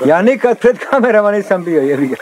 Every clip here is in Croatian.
Ja nikad pred kamerama nisam bio, jebi ga.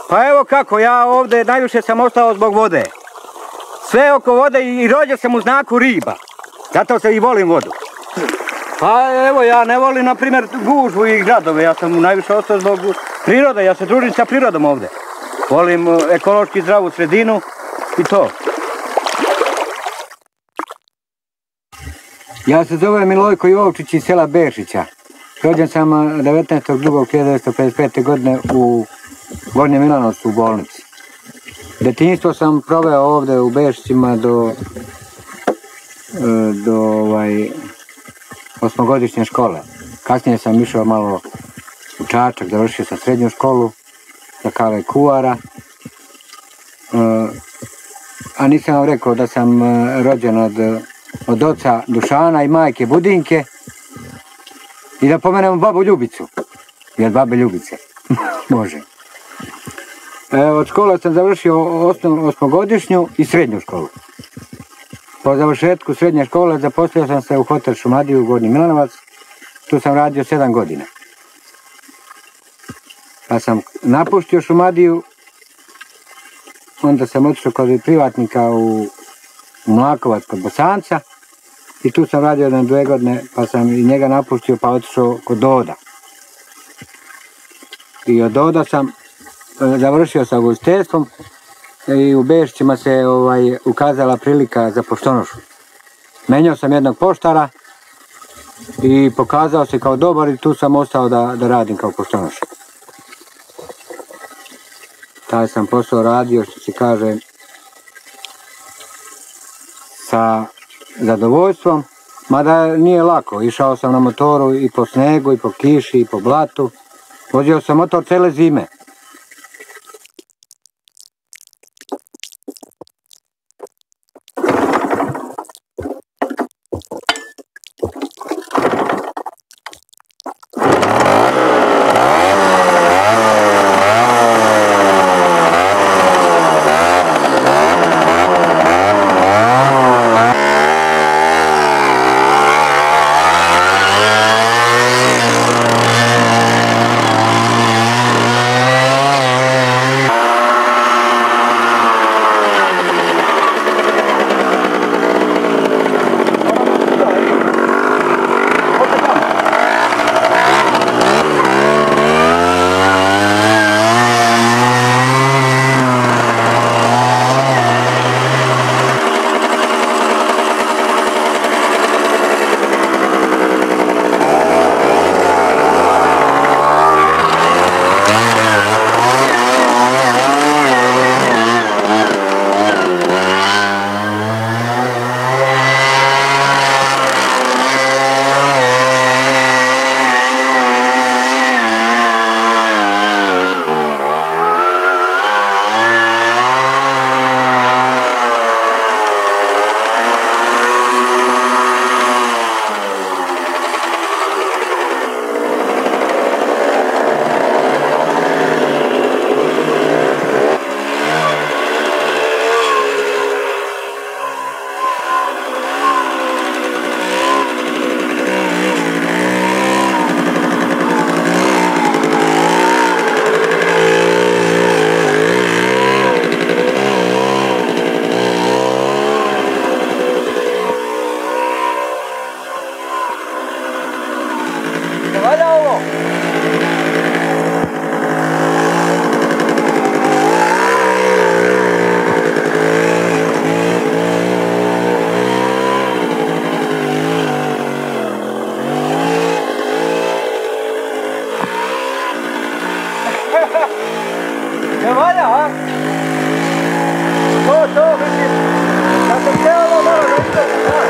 Pa evo kako, ja ovdje najviše sam ostao zbog vode. Sve oko vode i rođen sam u znaku riba. Zato se i volim vodu. Pa evo, ja ne volim, na primjer, gužvu i gradove. Ja sam najviše ostao zbog prirode. Ja se družim sa prirodom ovdje. Volim ekološki zdravu sredinu i to. Ja se zovem Milojko Jovčić iz sela Bešića. Rođen sam 19.2.1955. godine u Gornjem Milanovcu u bolnici. Detinjstvo sam proveo ovdje u Bešićima do osmogodišnje škole. Kasnije sam išao malo u Čačak, završio sam srednju školu za kave kuara. A nisam vam rekao da sam rođen od oca Dušana i majke Budinke i da pomenemo babu Ljubicu. I od babe Ljubice. Može. Od škole sam završio osmogodišnju i srednju školu. Po završetku srednje škole zaposlio sam se u hotel Šumadiju u Gornji Milanovac. Tu sam radio 7 godina. Pa sam napuštio Šumadiju, onda sam otišao kod privatnika u Mlakovac kod Bosanca i tu sam radio 1-2 godine, pa sam i njega napuštio pa otišao kod Doda. I od Doda sam završio sa ugostiteljstvom i u Bešićima se ukazala prilika za poštonošu. Menjao sam jednog poštara i pokazao se kao dobar i tu sam ostao da radim kao poštonoš. Taj sam posao radio, što se kaže, sa zadovoljstvom, mada nije lako. Išao sam na motoru i po snegu, i po kiši, i po blatu. Vozio sam motor cele zime. Ne valja, a? To, mislim, da sam sve ovo malo razgledati, da.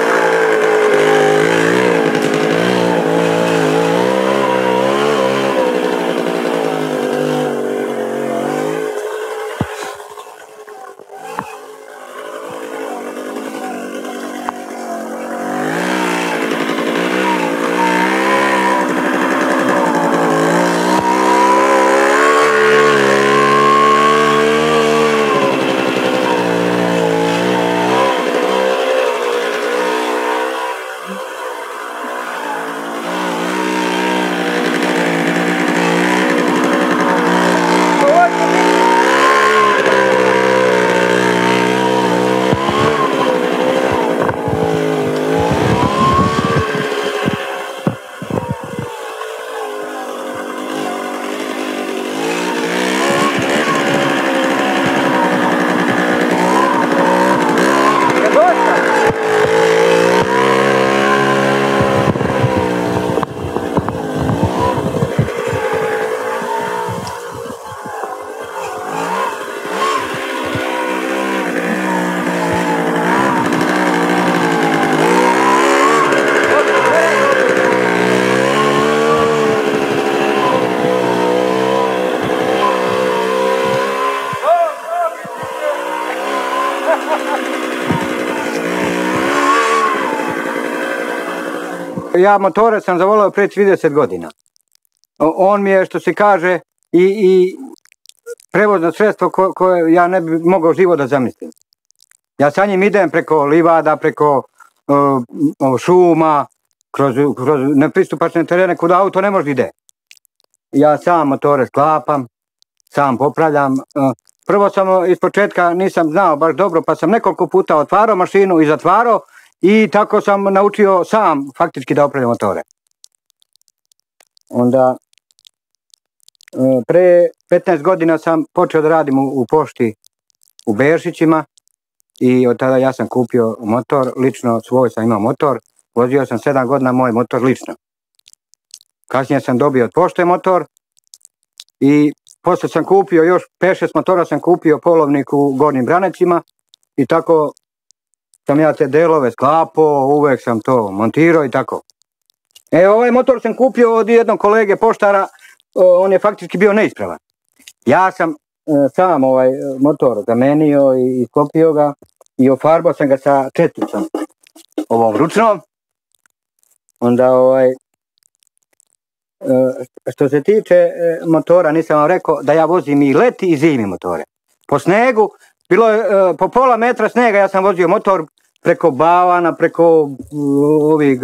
Ja motore sam zavolao prije 30 godina. On mi je, što se kaže, i prevozno sredstvo koje ja ne bi mogao život da zamislim. Ja sa njim idem preko livada, preko šuma, kroz nepristupačne terene kuda auto ne može ide. Ja sam motore sklapam, sam popravljam. Prvo sam iz početka nisam znao baš dobro, pa sam nekoliko puta otvarao mašinu i zatvarao i tako sam naučio sam faktički da opravljam motore. Onda pre 15 godina sam počeo da radim u pošti u Bešićima i od tada ja sam kupio motor, lično svoj sam imao motor, vozio sam 7 godina moj motor lično. Kasnije sam dobio od pošte motor i posle sam kupio još 5-6 motora sam kupio polovnik u Gornjim Branecima i tako sam ja te delove sklapao, uvek sam to montirao i tako. Ovaj motor sam kupio od jednog kolege poštara, on je faktički bio neispravan. Ja sam sam ovaj motor zamenio i sklopio ga i ofarbao sam ga sa četicom, ovom ručnom. Onda što se tiče motora, nisam vam rekao da ja vozim i leti i zimi motore. Po snegu, bilo je po pola metra snega, ja sam vozio motor preko bavana, preko ovih,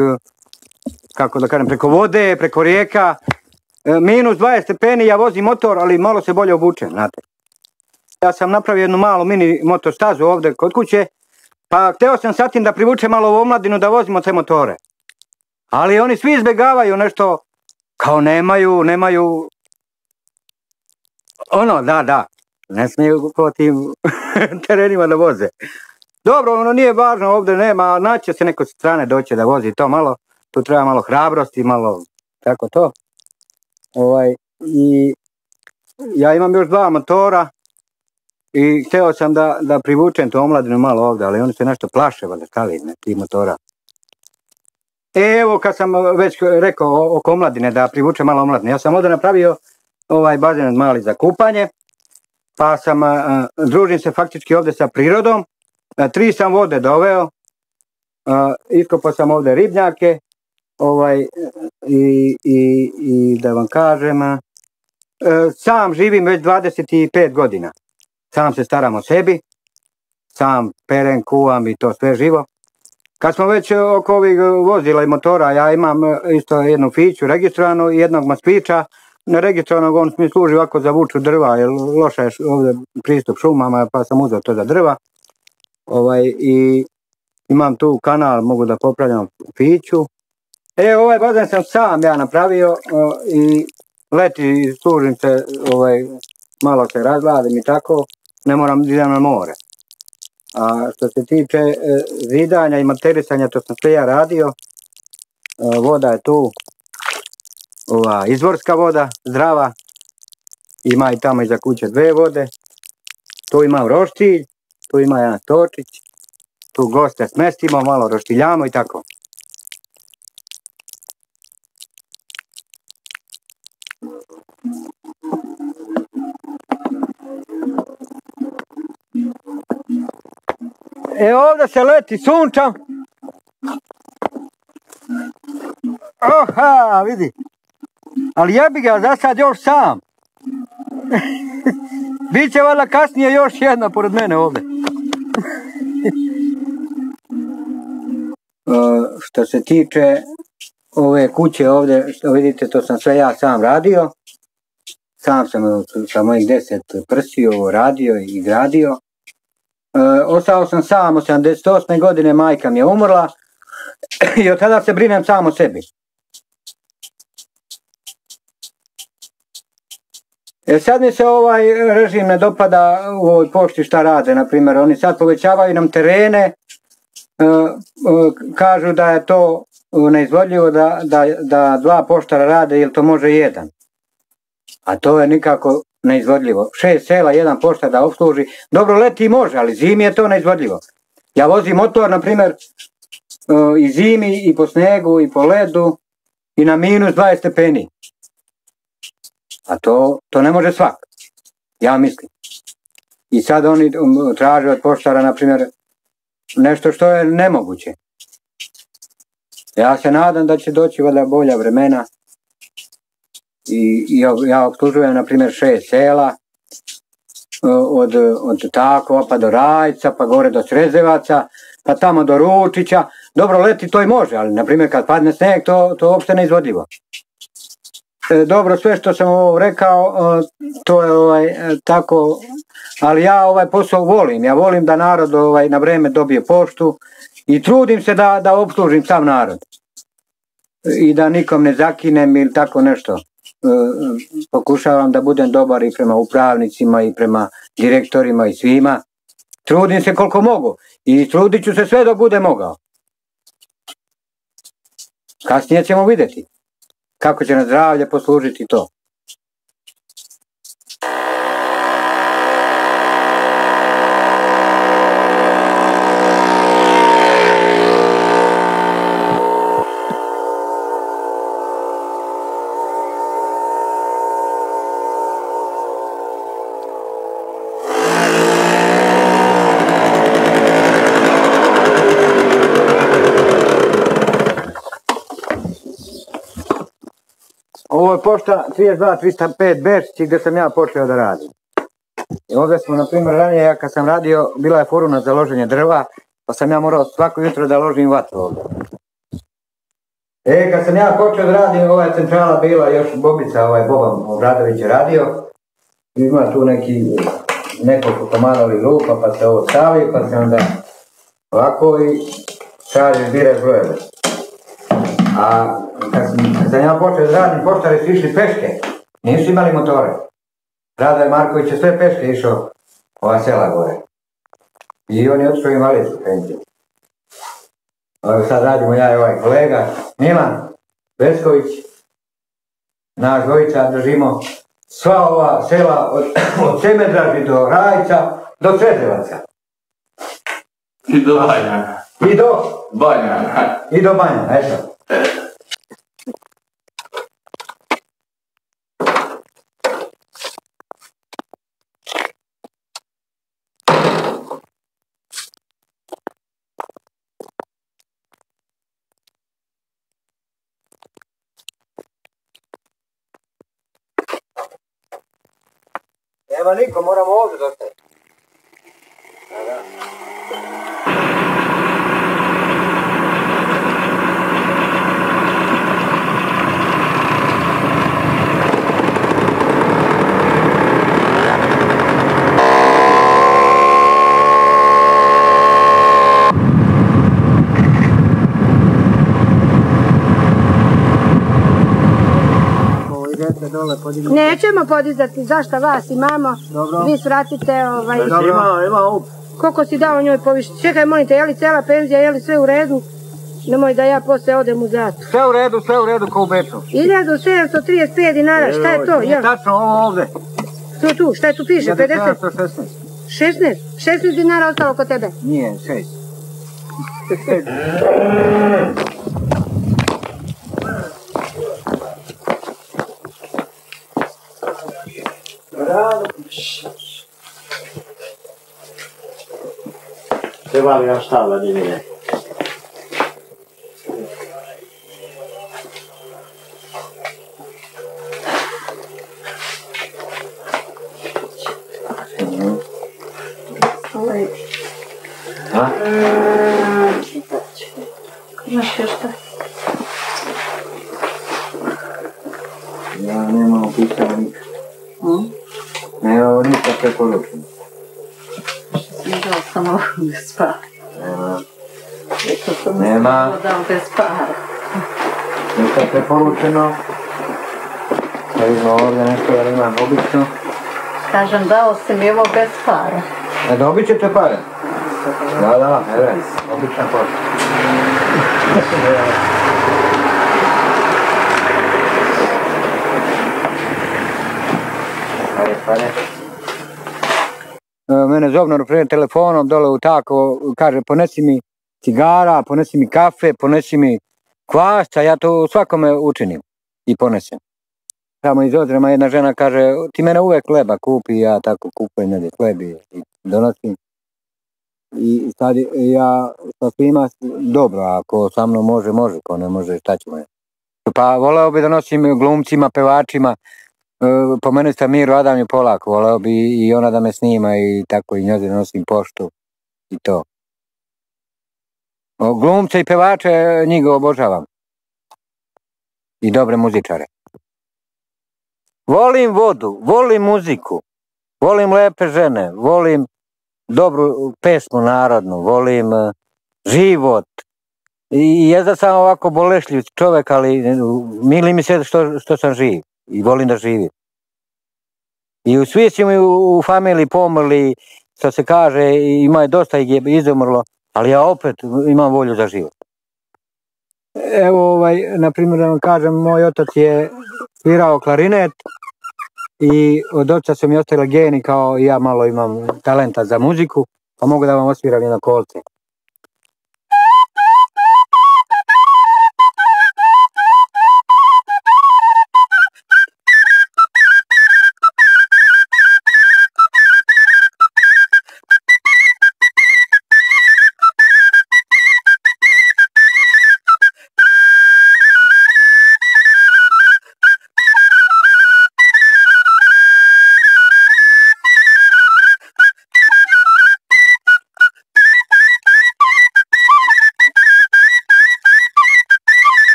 kako da kažem, preko vode, preko rijeka. Minus 20 stepeni, ja vozim motor, ali malo se bolje obučem, znate. Ja sam napravio jednu malu mini motostazu ovdje kod kuće, pa hteo sam sa tim da privučem malo u omladinu da vozimo te motore. Ali oni svi izbjegavaju nešto, kao nemaju, da, ne smiju po tim terenima da voze. Dobro, ono nije važno, ovdje nema, naće se neko s strane doće da vozi to malo, tu treba malo hrabrosti, malo tako to. I ja imam još 2 motora i hteo sam da privučem tu omladinu malo ovdje, ali oni se nešto plaše, valjda stali tih motora. Evo kad sam već rekao oko omladine, da privučem malo omladine, ja sam ovdje napravio ovaj bazen mali za kupanje, pa sam družim se faktički ovdje sa prirodom, 3 sam vode doveo, iskopao sam ovdje ribnjake, i da vam kažem, sam živim već 25 godina, sam se staram o sebi, sam perem, kuvam i to sve živo. Kad smo već oko ovih vozila i motora, ja imam isto jednu Fiću registrovanu i jednog Moskvića. Neregistrovanog on mi služi ovako za vuču drva, jer loša je ovdje pristup šumama, pa sam uzeo to za drva. I imam tu kanal, mogu da popravljam Fiću. Ovaj bazen sam ja napravio i leti služim se, malo se razladim i tako, ne moram da idem na more. A što se tiče zidanja i materisanja, to sam sve ja radio. Voda je tu, ova izvorska voda, zdrava. Ima i tamo iza kuće 2 vode. Tu ima roštilj, tu ima jedan točić, tu goste smestimo, malo roštiljamo i tako. Ovdje se leti sunčam. Oha, vidi. Ali jebi ga, za sad još sam. Biće valjda kasnije još jedna pored mene ovdje. Što se tiče ove kuće ovdje, što vidite, to sam sve ja sam radio. Sam sam sa mojih 10 prstiju radio i gradio. Ostao sam sam od 78. godine, majka mi je umrla i od tada se brinem sam o sebi. Sad mi se ovaj režim ne dopada u ovoj pošti šta rade, na primjer, oni sad povećavaju nam terene, kažu da je to neizvodljivo da dva poštara rade, jer to može jedan. A to je nikako neizvodljivo. 6 sela, jedan poštar da opsluži. Dobro, leti može, ali zimi je to neizvodljivo. Ja vozim motor, na primjer, i zimi, i po snegu, i po ledu, i na minus 20 stepeni. A to ne može svak. Ja mislim. I sad oni traže od poštara, na primjer, nešto što je nemoguće. Ja se nadam da će doći valjda bolja vremena. I ja opslužujem, na primjer, 6 sela, od Takova pa do Rajca, pa gore do Srezevaca, pa tamo do Ručića. Dobro, leti to i može, ali, na primjer, kad padne sneg, to uopšte neizvodljivo. Dobro, sve što sam ovo rekao, to je tako, ali ja ovaj posao volim. Ja volim da narod na vreme dobije poštu i trudim se da opslužim sav narod. I da nikom ne zakinem ili tako nešto. Pokušavam da budem dobar i prema upravnicima i prema direktorima i svima. Trudim se koliko mogu i trudit ću se sve dok bude mogao. Kasnije ćemo vidjeti kako će na zdravlje poslužiti to. Ovo je pošta 32-305 Bečići gdje sam ja počeo da radim. I ovdje smo, na primjer, ranije, ja kad sam radio, bila je furuna za loženje drva, pa sam ja morao svako jutro da ložim vatru ovdje. Kad sam ja počeo da radim, ova je centrala bila još Bobica, Boban Obradović je radio. Ima tu nekoliko komadovi lupa, pa se ovo stavi, pa se onda ovako i šalje biraš brojeve. A kad sam ja počeo da radim, poštari su išli peške, nisu imali motore. Radoje Marković je sve peške išao ova sela gore. I on je otišao invalidsku penziju. Sad radimo ja i ovaj kolega Milan Vesković. Naš dvojica držimo sva ova sela od Semedraži do Rajca do Srezevaca. I do Banjana. I do Banjana. I do Banjana, eto. Nema niko, moramo ovdje dostaviti. Nećemo podizati, zašto vas imamo, vi svratite Ima koliko si dao njoj povišiti. Čekaj, molite, je li cela penzija, je li sve u redu? Nemoj da ja posle odem u zatvor. Sve u redu kao u Beču. 1735 dinara, šta je to? Nije tačno ovo ovdje. Što tu, šta je tu piše? 1716. 16? 16 dinara ostalo kod tebe? Nije, 6. Treba li vam štavla, Divine? Imaš još šta? Ja nemam upisano nikad. Nemam nikad preporučeno. Igrao sam ovo bez para. Nema. Dao bez para. Nikad preporučeno. Da vidimo ovdje nešto da imam obično. Kažem, dao si mi ovo bez para. A dobit ćete pare? Da, evo, obična pošta. Pare. Mene zovno naprijed telefonom dole u tako, kaže ponesi mi cigara, ponesi mi kafe, ponesi mi kvasca, ja to svakome učinim i ponesem. Samo iz Ozrema jedna žena kaže, ti mene uvek hleba kupi, ja tako kupujem negdje hleb i donosim. I sad ja sa svima dobro, ako sa mnom može, ko ne može, šta ćemo je. Pa voleo bi da nosim glumcima, pevačima, po mene sta Miro Adam je Polak, voleo bi i ona da me snima i tako i njoj da nosim poštu i to. Glumce i pevače, njih obožavam. I dobre muzičare. Volim vodu, volim muziku, volim lepe žene, volim dobru pesmu narodnu, volim život. I jedva sam ovako bolešljiv čovjek, ali mili mi se što sam živ i volim da živim. I svi su mi u familiji pomrli, što se kaže, ima dosta ih je izumrlo, ali ja opet imam volju za život. Evo, na primjer, da vam kažem, moj otac je svirao klarinet i od oca su mi ostali geni, kao i ja malo imam talenta za muziku, pa mogu da vam osviram jedno kolce.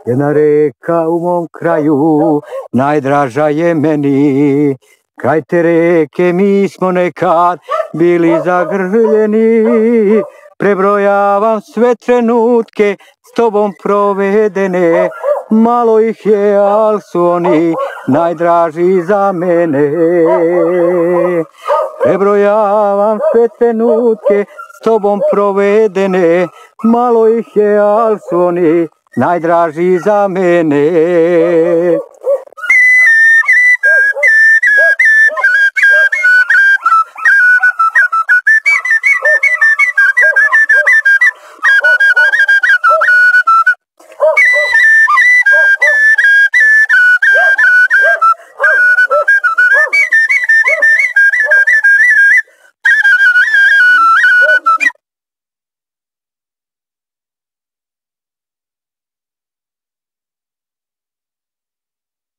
Jedna reka u mom kraju, najdraža je meni, kraj te reke mi smo nekad bili zagrljeni, prebrojavam sve trenutke s tobom provedene, malo ih je, al su oni najdraži za mene. Prebrojavam sve trenutke s tobom provedene, malo ih je, al su oni najdraži za mene.